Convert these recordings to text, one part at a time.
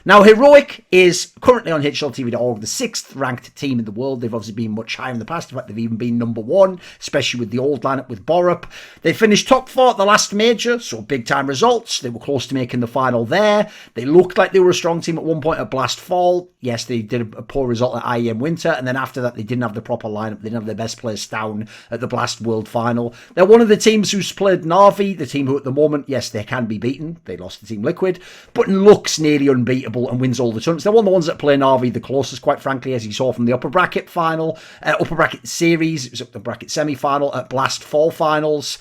Now, Heroic is currently on HLTV.org, the 6th ranked team in the world. They've obviously been much higher in the past. In fact, they've even been number 1, especially with the old lineup with Borup. They finished top 4 at the last major, so big time results. They were close to making the final there. They looked like they were a strong team at one point at Blast Fall. Yes, they did a poor result at IEM Winter, and then after that, they didn't have the proper lineup. They didn't have their best players down at the Blast World Final. They're one of the teams who's played Na'Vi, the team who at the moment, yes, they can be beaten. They lost to Team Liquid, but looks nearly unbeatable and wins all the tournaments. They're one of the ones that play Na'Vi the closest, quite frankly, as you saw from the upper bracket final, upper bracket series, it was upper bracket semi-final at Blast Fall Finals.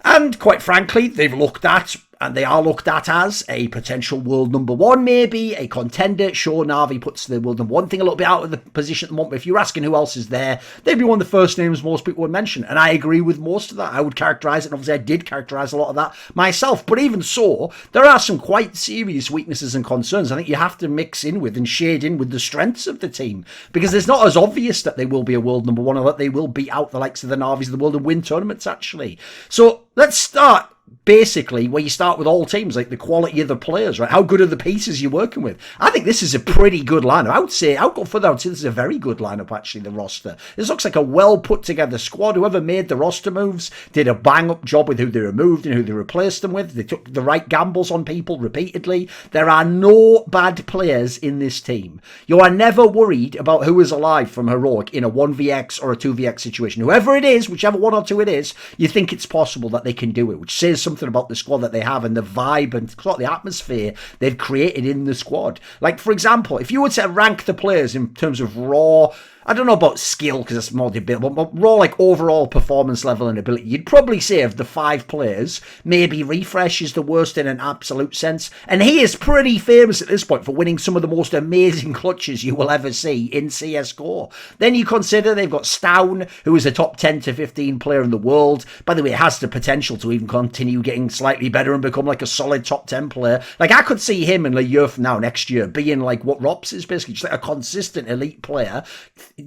And quite frankly, they've looked at, and they are looked at as a potential world number 1, maybe, a contender. Sure, Na'Vi puts the world number 1 thing a little bit out of the position at the moment, but if you're asking who else is there, they'd be one of the first names most people would mention, and I agree with most of that. I would characterise it, and obviously I did characterise a lot of that myself, but even so, there are some quite serious weaknesses and concerns I think you have to mix in with and shade in with the strengths of the team, because it's not as obvious that they will be a world number 1 or that they will beat out the likes of the Na'Vis of the world and win tournaments, actually. So let's start basically where you start with all teams, like the quality of the players, right? How good are the pieces you're working with? I think this is a pretty good lineup. I'd go further. I would say this is a very good lineup, actually, the roster. This looks like a well put together squad. Whoever made the roster moves did a bang up job with who they removed and who they replaced them with. They took the right gambles on people repeatedly. There are no bad players in this team. You are never worried about who is alive from Heroic in a 1vx or a 2vx situation. Whoever it is, whichever 1 or 2 it is, you think it's possible that they can do it, which says something about the squad that they have and the vibe and sort of the atmosphere they've created in the squad. Like, for example, if you were to rank the players in terms of raw, I don't know about skill because it's more debatable, but raw like overall performance level and ability, you'd probably say of the 5 players, maybe Refresh is the worst in an absolute sense, and he is pretty famous at this point for winning some of the most amazing clutches you will ever see in CSGO. Then you consider they've got Stown, who is a top 10 to 15 player in the world. By the way, it has the potential to even continue getting slightly better and become like a solid top 10 player. Like, I could see him in a year from now, next year, being like what Rops is, basically just like a consistent elite player,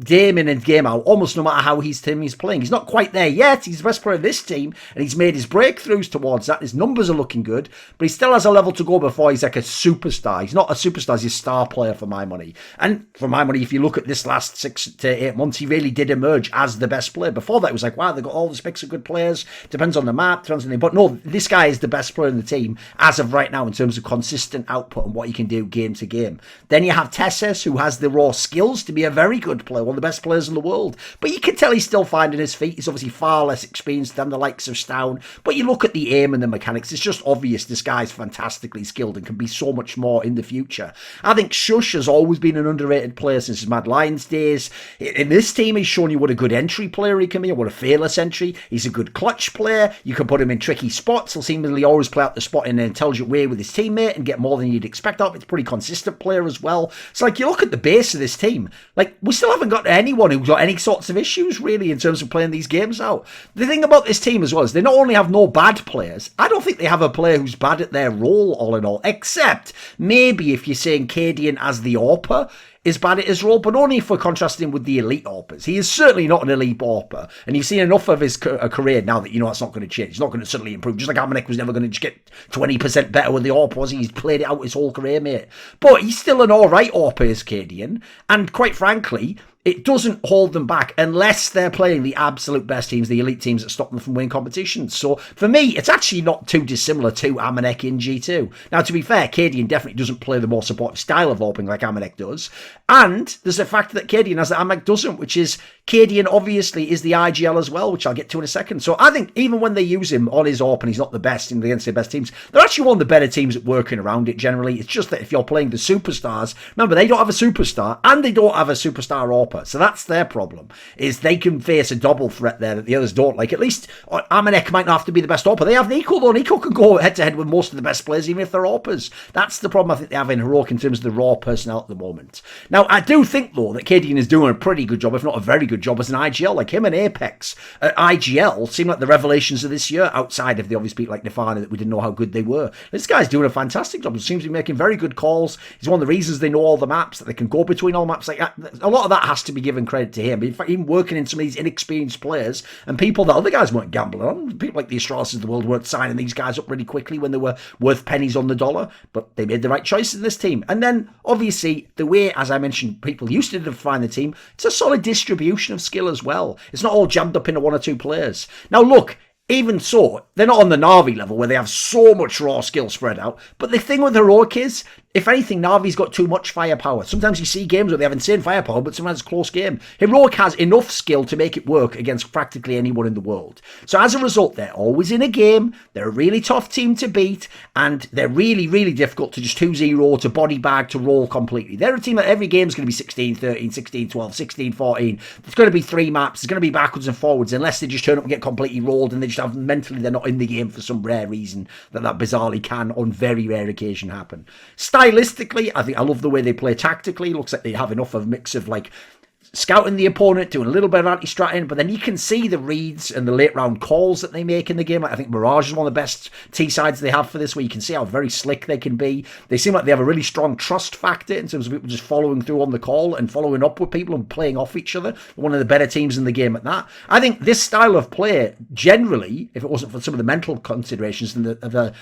game in and game out, almost no matter how his team is playing. He's not quite there yet. He's the best player of this team, and he's made his breakthroughs towards that. His numbers are looking good, but he still has a level to go before he's like a superstar. He's not a superstar, he's a star player for my money. And for my money, if you look at this last 6 to 8 months, he really did emerge as the best player. Before that, it was like, wow, they've got all this mix of good players. Depends on the map, depends on the... But no, this guy is the best player in the team as of right now in terms of consistent output and what he can do game to game. Then you have Tessus, who has the raw skills to be a very good player, one of the best players in the world, but you can tell he's still finding his feet. He's obviously far less experienced than the likes of Stown, but you look at the aim and the mechanics, it's just obvious this guy's fantastically skilled and can be so much more in the future. I think Shush has always been an underrated player since his Mad Lions days. In this team, he's shown you what a good entry player he can be, what a fearless entry. He's a good clutch player. You can put him in tricky spots. He'll seemingly always play out the spot in an intelligent way with his teammate and get more than you'd expect of. It's a pretty consistent player as well. So, like, you look at the base of this team, like, we still haven't got anyone who's got any sorts of issues, really, in terms of playing these games out. The thing about this team as well is they not only have no bad players, I don't think they have a player who's bad at their role, all in all, except maybe if you're saying cadiaN as the AWPer is bad at his role, but only if we're contrasting him with the elite AWPers. He is certainly not an elite AWPer, and you've seen enough of his career now that you know that's not going to change. He's not going to suddenly improve, just like Amanek was never going to just get 20% better with the AWP, was he? He's played it out his whole career, mate. But he's still an alright AWPer, is cadiaN, and quite frankly, it doesn't hold them back unless they're playing the absolute best teams, the elite teams that stop them from winning competitions. So for me, it's actually not too dissimilar to Amanek in G2. Now, to be fair, cadiaN definitely doesn't play the more supportive style of AWPing like Amanek does. And there's the fact that cadiaN has that Amanek doesn't, which is cadiaN obviously is the IGL as well, which I'll get to in a second. So I think even when they use him on his AWP and he's not the best against the best teams, they're actually one of the better teams at working around it generally. It's just that if you're playing the superstars, remember, they don't have a superstar and they don't have a superstar AWPer. So that's their problem, is they can face a double threat there that the others don't. Like, at least Amanek might not have to be the best AWPer. They have Nico, though. Nico can go head-to-head with most of the best players, even if they're AWPers. That's the problem I think they have in Heroic in terms of the raw personnel at the moment. Now, I do think, though, that cadiaN is doing a pretty good job, if not a very good job, as an IGL. Like, him and APEX at IGL seem like the revelations of this year, outside of the obvious people like Nefana that we didn't know how good they were. This guy's doing a fantastic job. He seems to be making very good calls. He's one of the reasons they know all the maps, that they can go between all maps like that. A lot of that has has to be given credit to him. In fact, even working in some of these inexperienced players and people that other guys weren't gambling on. People like the Astralis of the world weren't signing these guys up really quickly when they were worth pennies on the dollar, but they made the right choices in this team. And then, obviously, the way, as I mentioned, people used to define the team, it's a solid distribution of skill as well. It's not all jammed up into one or two players. Now, look, even so, they're not on the Na'Vi level where they have so much raw skill spread out. But the thing with Heroic is, if anything, Na'Vi's got too much firepower. Sometimes you see games where they have insane firepower, but sometimes it's a close game. Heroic has enough skill to make it work against practically anyone in the world. So as a result, they're always in a game, they're a really tough team to beat, and they're really, really difficult to just 2-0, to body bag, to roll completely. They're a team that every game is going to be 16-13, 16-12, 16-14. It's going to be 3 maps, it's going to be backwards and forwards, unless they just turn up and get completely rolled, and they just have mentally they're not in the game for some rare reason that bizarrely can, on very rare occasion, happen. Stylistically, I think I love the way they play tactically. Looks like they have enough of a mix of like scouting the opponent, doing a little bit of anti-stratting, but then you can see the reads and the late round calls that they make in the game. Like, I think Mirage is one of the best T-sides they have for this, where you can see how very slick they can be. They seem like they have a really strong trust factor in terms of people just following through on the call and following up with people and playing off each other. One of the better teams in the game at that. I think this style of play, generally, if it wasn't for some of the mental considerations and the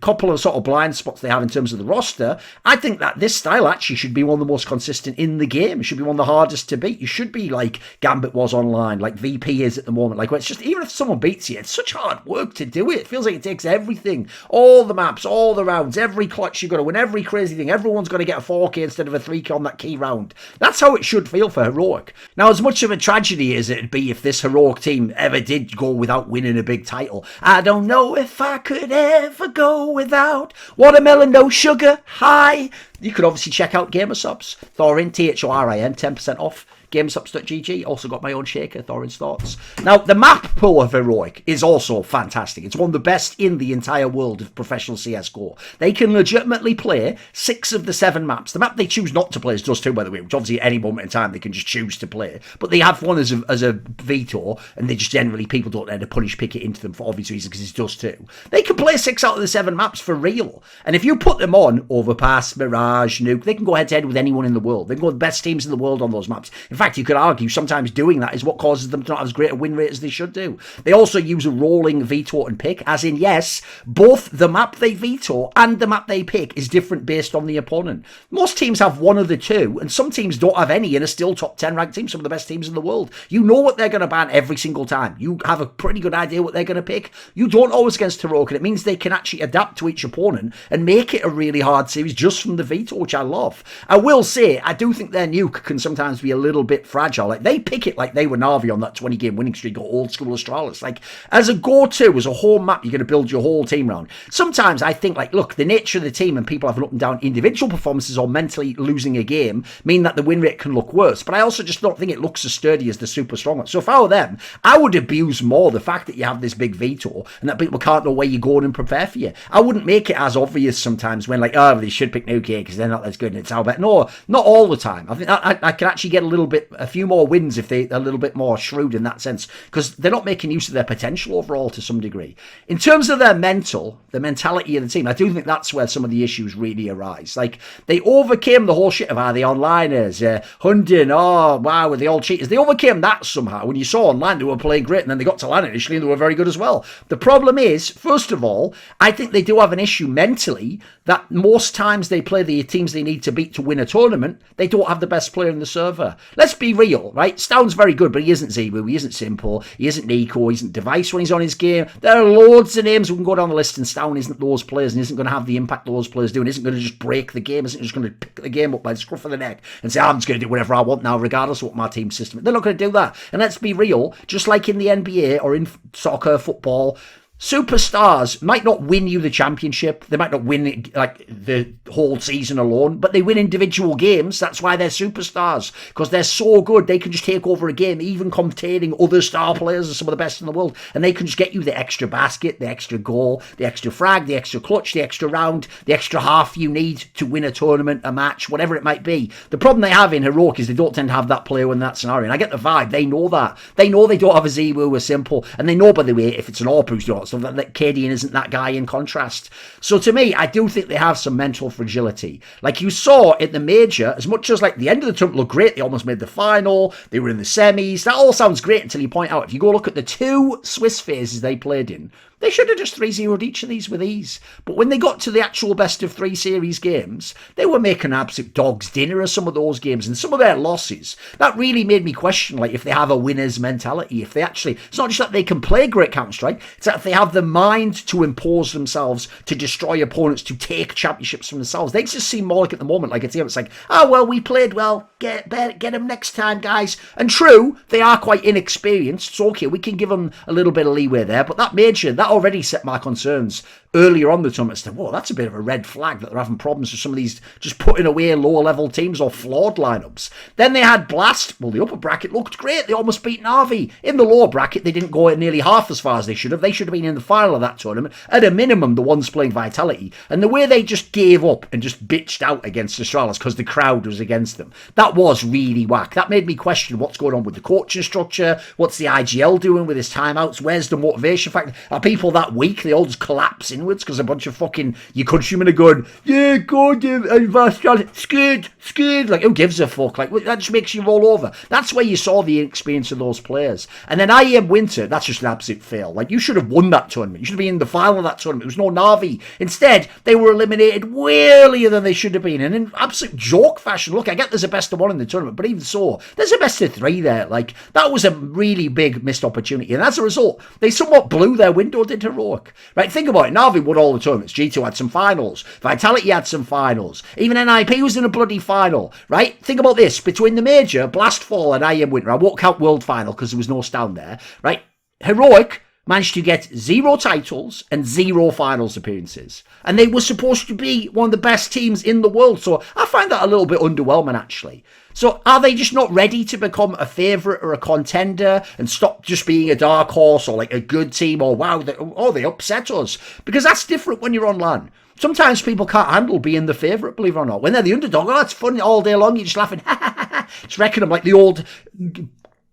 couple of sort of blind spots they have in terms of the roster, I think that this style actually should be one of the most consistent in the game. It should be one of the hardest to beat. You should be like Gambit was online, like VP is at the moment. Like, it's just, even if someone beats you, it's such hard work to do it. It feels like it takes everything, all the maps, all the rounds, every clutch you've got to win, every crazy thing. Everyone's got to get a 4K instead of a 3K on that key round. That's how it should feel for Heroic. Now, as much of a tragedy as it'd be if this Heroic team ever did go without winning a big title, I don't know if I could ever go without watermelon, no sugar, hi. You could obviously check out Gamersubs. Thorin, Thorin, 10% off. Gamersubs.gg. Also got my own shaker, Thorin's Thoughts. Now, the map pool of Heroic is also fantastic. It's one of the best in the entire world of professional CSGO. They can legitimately play 6 of the 7 maps. The map they choose not to play is Dust 2, by the way, which obviously at any moment in time they can just choose to play. But they have one as a veto, and they just generally, people don't end to punish pick it into them for obvious reasons because it's Dust 2. They can play 6 out of the 7 maps for real. And if you put them on Overpass, Mirage, Nuke, they can go head-to-head with anyone in the world. They can go with the best teams in the world on those maps. In fact, you could argue sometimes doing that is what causes them to not have as great a win rate as they should do. They also use a rolling veto and pick, as in, yes, both the map they veto and the map they pick is different based on the opponent. Most teams have one of the two, and some teams don't have any and are still top 10 ranked teams, some of the best teams in the world. You know what they're going to ban every single time. You have a pretty good idea what they're going to pick. You don't always against Heroic, and it means they can actually adapt to each opponent and make it a really hard series just from the veto, which I love. I will say, I do think their nuke can sometimes be a little bit fragile. Like, they pick it like they were Na'Vi on that 20-game winning streak or old school Astralis. Like, as a go-to, as a home map, you're going to build your whole team around. Sometimes I think, like, look, the nature of the team and people having up and down individual performances or mentally losing a game mean that the win rate can look worse. But I also just don't think it looks as sturdy as the super strong one. So if I were them, I would abuse more the fact that you have this big veto and that people can't know where you're going and prepare for you. I wouldn't make it as obvious sometimes when, like, oh, they should pick Nuke because they're not as good and it's how bad. No, not all the time. I think I can actually get a few more wins if they're a little bit more shrewd in that sense, because they're not making use of their potential overall to some degree. In terms of their the mentality of the team, I do think that's where some of the issues really arise. Like, they overcame the whole shit of the onliners, Hundin, oh wow, were they all cheaters? They overcame that somehow. When you saw online, they were playing great, and then they got to LAN initially and they were very good as well. The problem is, first of all, I think they do have an issue mentally that most times they play the teams they need to beat to win a tournament, they don't have the best player in the server. Let's be real, right? Stound's very good, but he isn't Zebu, he isn't Simple, he isn't Nico, he isn't Device when he's on his game. There are loads of names we can go down the list, and Stound isn't those players and isn't going to have the impact those players do, and isn't going to just break the game, isn't just going to pick the game up by the scruff of the neck and say, I'm just going to do whatever I want now, regardless of what my team system is. They're not going to do that. And let's be real, just like in the NBA or in soccer, football, superstars might not win you the championship. They might not win like the whole season alone, but they win individual games. That's why they're superstars, because they're so good. They can just take over a game, even containing other star players and some of the best in the world, and they can just get you the extra basket, the extra goal, the extra frag, the extra clutch, the extra round, the extra half you need to win a tournament, a match, whatever it might be. The problem they have in Heroic is they don't tend to have that player in that scenario, and I get the vibe. They know that. They know they don't have a Zebu or Simple, and they know, by the way, if it's an AWP who's not So that cadiaN isn't that guy in contrast. So to me, I do think they have some mental fragility. Like you saw in the major, as much as like the end of the tournament looked great, they almost made the final, they were in the semis. That all sounds great until you point out, if you go look at the 2 Swiss phases they played in, they should have just 3-0'd each of these with ease. But when they got to the actual best of 3 series games, they were making an absolute dog's dinner of some of those games, and some of their losses. That really made me question, like, if they have a winner's mentality, if they actually, it's not just that they can play great Counter-Strike, it's that if they have the mind to impose themselves, to destroy opponents, to take championships from themselves. They just seem more like at the moment, like a team, it's like, oh, well, we played well, get them next time, guys. And true, they are quite inexperienced, so okay, we can give them a little bit of leeway there, but that major, that already set my concerns earlier on the tournament. I said, whoa, that's a bit of a red flag that they're having problems with some of these just putting away lower level teams or flawed lineups. Then they had Blast. Well, the upper bracket looked great. They almost beat Na'Vi. In the lower bracket, they didn't go nearly half as far as they should have. They should have been in the final of that tournament. At a minimum, the ones playing Vitality. And the way they just gave up and just bitched out against Astralis because the crowd was against them, that was really whack. That made me question what's going on with the coaching structure. What's the IGL doing with his timeouts? Where's the motivation factor? Are people that weak? They all just collapse inwards because a bunch of fucking your countrymen are going, yeah, God, scared. Like, who gives a fuck? Like, that just makes you roll over. That's where you saw the inexperience of those players. And then IEM Winter, that's just an absolute fail. Like, you should have won that tournament. You should have been in the final of that tournament. There was no Na'Vi. Instead, they were eliminated way earlier than they should have been. And in absolute joke fashion, look, I get there's a best of 1 in the tournament, but even so, there's a best of 3 there. Like, that was a really big missed opportunity. And as a result, they somewhat blew their window, did Heroic. Right, think about it. Na'Vi won all the tournaments. G2 had some finals. Vitality had some finals. Even NIP was in a bloody final. Right? Think about this. Between the major, Blastfall and IEM Winter, I won't count World Final because there was no stand there. Right? Heroic managed to get 0 titles and 0 finals appearances. And they were supposed to be one of the best teams in the world. So I find that a little bit underwhelming, actually. So are they just not ready to become a favourite or a contender and stop just being a dark horse or like a good team or wow, they upset us? Because that's different when you're on LAN. Sometimes people can't handle being the favourite, believe it or not. When they're the underdog, oh, it's fun all day long. You're just laughing, just wrecking them like the old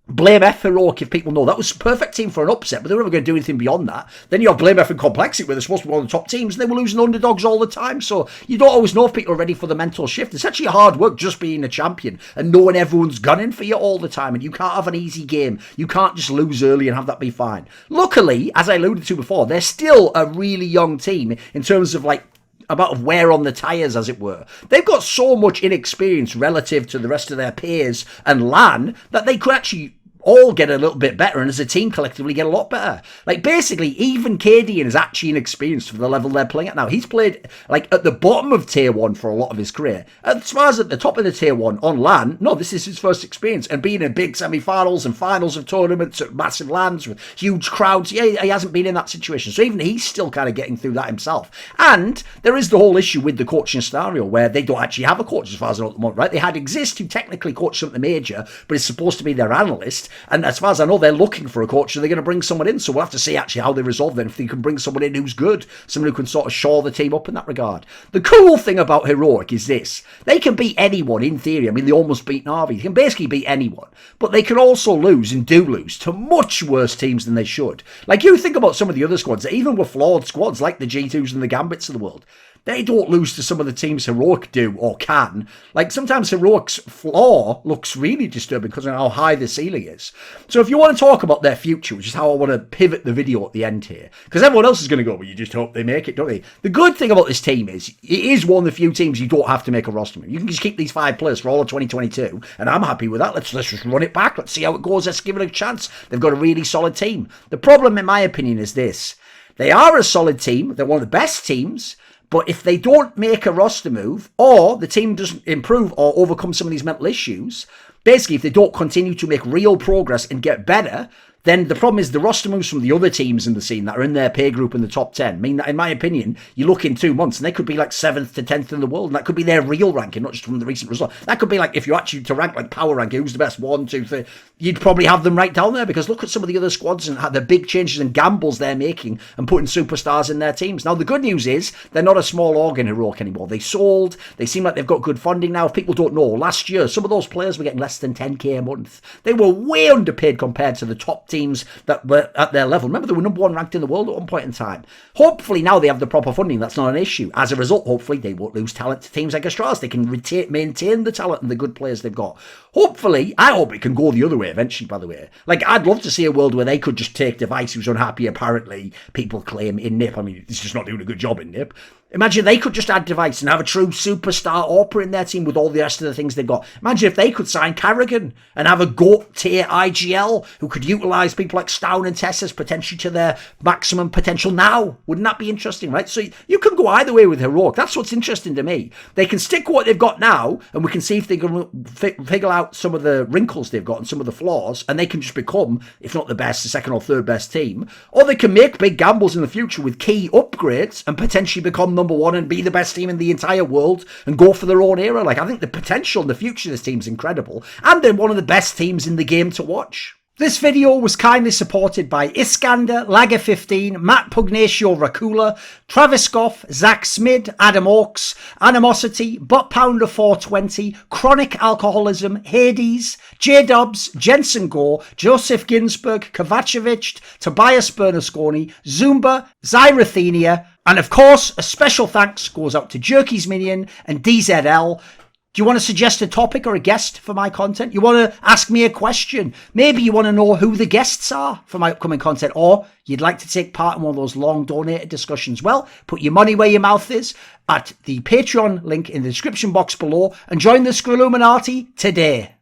Blame F Heroic, if people know. That was a perfect team for an upset, but they were never going to do anything beyond that. Then you have Blame F and Complexity, where they're supposed to be one of the top teams, and they were losing underdogs all the time. So you don't always know if people are ready for the mental shift. It's actually hard work just being a champion and knowing everyone's gunning for you all the time, and you can't have an easy game. You can't just lose early and have that be fine. Luckily, as I alluded to before, they're still a really young team in terms of like amount of wear on the tyres, as it were. They've got so much inexperience relative to the rest of their peers and LAN that they could actually all get a little bit better, and as a team collectively get a lot better. Like, basically, even cadiaN is actually inexperienced for the level they're playing at now. He's played, like, at the bottom of Tier 1 for a lot of his career. As far as at the top of the Tier 1 on LAN, no, this is his first experience. And being in big semi-finals and finals of tournaments at massive LANs with huge crowds, yeah, he hasn't been in that situation. So even he's still kind of getting through that himself. And there is the whole issue with the coaching scenario where they don't actually have a coach, as far as I know at the moment, right? They had Exist, who technically coached them at the major, but is supposed to be their analyst. And as far as I know, they're looking for a coach, so they're going to bring someone in. So we'll have to see actually how they resolve that, if they can bring someone in who's good, someone who can sort of shore the team up in that regard. The cool thing about Heroic is this. They can beat anyone in theory. I mean, they almost beat Na'Vi. They can basically beat anyone. But they can also lose, and do lose, to much worse teams than they should. Like, you think about some of the other squads that even were flawed squads, like the G2s and the Gambits of the world. They don't lose to some of the teams Heroic do or can. Like, sometimes Heroic's flaw looks really disturbing because of how high the ceiling is. So if you want to talk about their future, which is how I want to pivot the video at the end here, because everyone else is going to go, well, you just hope they make it, don't they? The good thing about this team is, it is one of the few teams you don't have to make a roster move. You can just keep these 5 players for all of 2022, and I'm happy with that. Let's just run it back. Let's see how it goes. Let's give it a chance. They've got a really solid team. The problem, in my opinion, is this. They are a solid team. They're one of the best teams. But if they don't make a roster move, or the team doesn't improve or overcome some of these mental issues, basically if they don't continue to make real progress and get better, then the problem is the roster moves from the other teams in the scene that are in their pay group in the top 10. I mean, in my opinion, you look in 2 months and they could be like 7th to 10th in the world, and that could be their real ranking, not just from the recent result. That could be like, if you actually to rank like power ranking, who's the best 1, 2, 3, you'd probably have them right down there, because look at some of the other squads and the big changes and gambles they're making and putting superstars in their teams. Now, the good news is they're not a small organ Heroic anymore. They sold. They seem like they've got good funding now. If people don't know, last year, some of those players were getting less than 10k a month. They were way underpaid compared to the top tier teams that were at their level. Remember, they were number 1 ranked in the world at one point in time. Hopefully now they have the proper funding. That's not an issue. As a result, hopefully they won't lose talent to teams like Australis. They can maintain the talent and the good players they've got. Hopefully, I hope it can go the other way eventually, by the way. Like, I'd love to see a world where they could just take Device, who's unhappy, apparently, people claim, in NIP. I mean, he's just not doing a good job in NIP. Imagine they could just add Device and have a true superstar AWPer in their team with all the rest of the things they've got. Imagine if they could sign cadiaN and have a GOAT tier IGL who could utilise people like Stown and Tessers potentially to their maximum potential now. Wouldn't that be interesting, right? So you can go either way with Heroic. That's what's interesting to me. They can stick with what they've got now, and we can see if they can figure out some of the wrinkles they've got and some of the flaws, and they can just become, if not the best, the second or third best team. Or they can make big gambles in the future with key upgrades and potentially become number 1 and be the best team in the entire world and go for their own era. Like, I think the potential in the future of this team's incredible, and they're one of the best teams in the game to watch. This video was kindly supported by Iskander, Lager15, Matt Pugnatio Rajcula, Travis Goff, Zack Schmidt, ochs, Animosity, ButtPounder420, Chronic Alcoholism, Hades, Jdubs, Jensen Goh, Joseph Ginsburg, Kovacevicd, Tobias Bernasconi, Zoomba, Zyrathenia, and of course, a special thanks goes out to Jerky's Minion and DZL. Do you want to suggest a topic or a guest for my content? You want to ask me a question? Maybe you want to know who the guests are for my upcoming content, or you'd like to take part in one of those long donated discussions. Well, put your money where your mouth is at the Patreon link in the description box below and join the Skrilluminati today.